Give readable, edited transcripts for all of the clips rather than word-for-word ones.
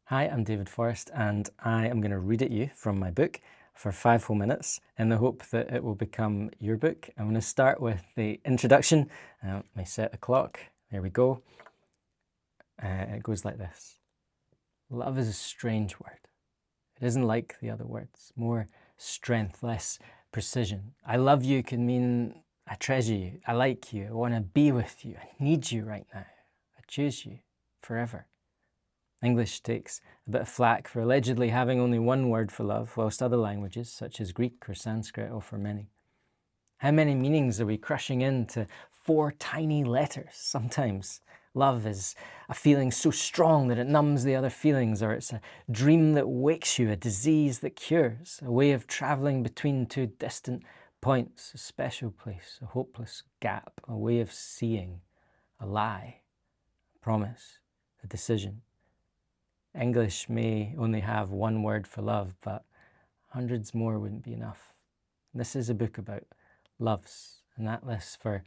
Hi, I'm David Forrest, and I am going to read at you from my book for 5 whole minutes in the hope that it will become your book. I'm going to start with the introduction. Let me set the clock. There we go. It goes like this. Love is a strange word. It isn't like the other words. More strength, less precision. I love you can mean I treasure you, I like you, I want to be with you, I need you right now, I choose you forever. English takes a bit of flack for allegedly having only one word for love, whilst other languages, such as Greek or Sanskrit, offer many. How many meanings are we crushing into 4 tiny letters? Sometimes love is a feeling so strong that it numbs the other feelings, or it's a dream that wakes you, a disease that cures, a way of travelling between 2 distant points, a special place, a hopeless gap, a way of seeing, a lie, a promise, a decision. English may only have one word for love, but hundreds more wouldn't be enough. This is a book about loves, and that list for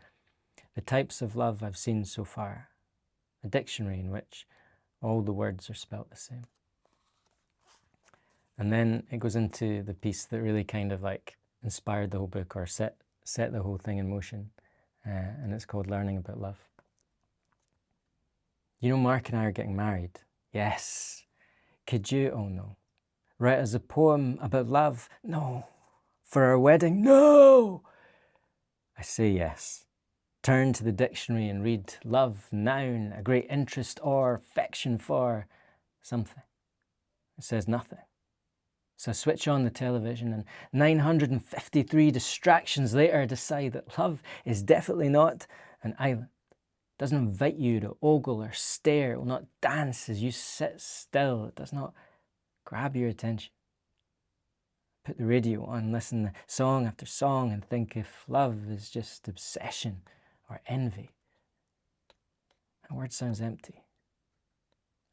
the types of love I've seen so far. A dictionary in which all the words are spelt the same. And then it goes into the piece that really kind of like inspired the whole book, or set the whole thing in motion, and it's called Learning About Love. You know, Mark and I are getting married. Yes. Could you? Oh no. Write as a poem about love? No. For our wedding? No. I say yes. Turn to the dictionary and read love, noun, a great interest or affection for something. It says nothing. So I switch on the television, and 953 distractions later decide that love is definitely not an island. It doesn't invite you to ogle or stare. It will not dance as you sit still. It does not grab your attention. Put the radio on, listen to song after song, and think if love is just obsession or envy. That word sounds empty.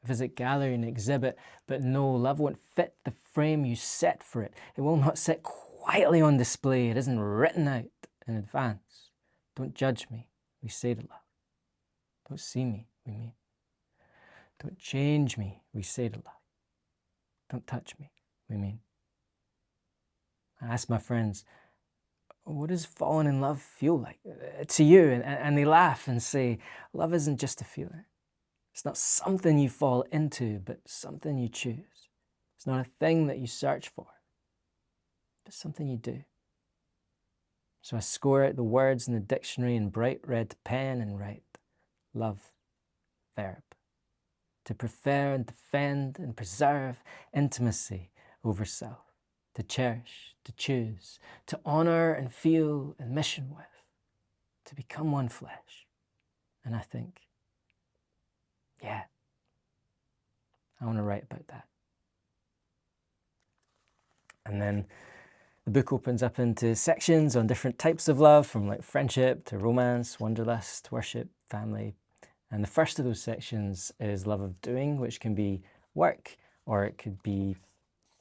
Visit gallery and exhibit, but no, love won't fit the frame you set for it. It will not sit quietly on display. It isn't written out in advance. Don't judge me, we say to love. Don't see me, we mean. Don't change me, we say to love. Don't touch me, we mean. I ask my friends, what does falling in love feel like to you? And they laugh and say, love isn't just a feeling. It's not something you fall into, but something you choose. It's not a thing that you search for, but something you do. So I score out the words in the dictionary in bright red pen and write, love, verb. To prefer and defend and preserve intimacy over self. To cherish, to choose, to honor and feel and mission with. To become one flesh. And I think, yeah, I want to write about that. And then the book opens up into sections on different types of love, from like friendship to romance, wanderlust, worship, family. And the first of those sections is love of doing, which can be work, or it could be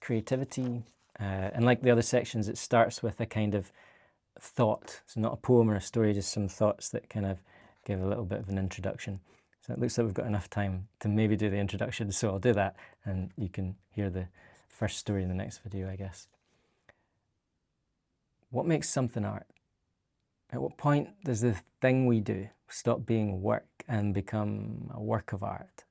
creativity. And like the other sections, it starts with a kind of thought. So not a poem or a story, just some thoughts that kind of give a little bit of an introduction. So it looks like we've got enough time to maybe do the introduction, so I'll do that, and you can hear the first story in the next video, I guess. What makes something art? At what point does the thing we do stop being work and become a work of art?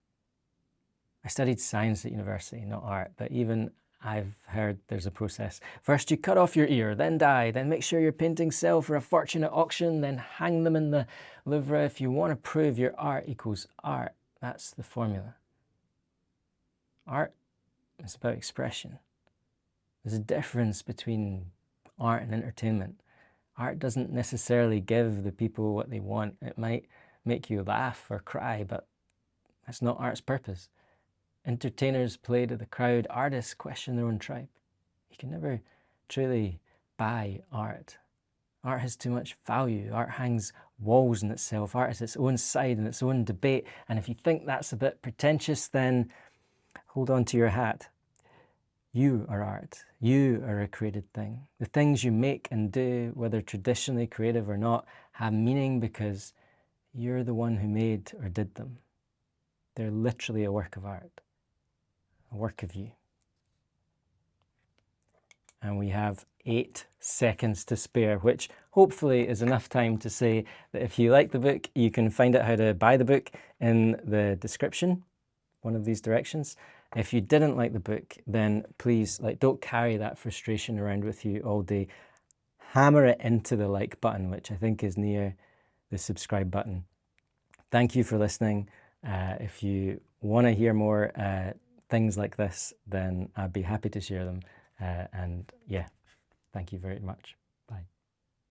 I studied science at university, not art, but even I've heard there's a process. First you cut off your ear, then dye, then make sure your paintings sell for a fortune at auction, then hang them in the Louvre. If you want to prove your art equals art, that's the formula. Art is about expression. There's a difference between art and entertainment. Art doesn't necessarily give the people what they want. It might make you laugh or cry, but that's not art's purpose. Entertainers play to the crowd. Artists question their own tribe. You can never truly buy art. Art has too much value. Art hangs walls in itself. Art has its own side and its own debate. And if you think that's a bit pretentious, then hold on to your hat. You are art. You are a created thing. The things you make and do, whether traditionally creative or not, have meaning because you're the one who made or did them. They're literally a work of art. a work of you. And we have 8 seconds to spare, which hopefully is enough time to say that if you like the book, you can find out how to buy the book in the description, one of these directions. If you didn't like the book, then please, don't carry that frustration around with you all day. Hammer it into the like button, which I think is near the subscribe button. Thank you for listening. If you want to hear more things like this, then I'd be happy to share them. And yeah, thank you very much.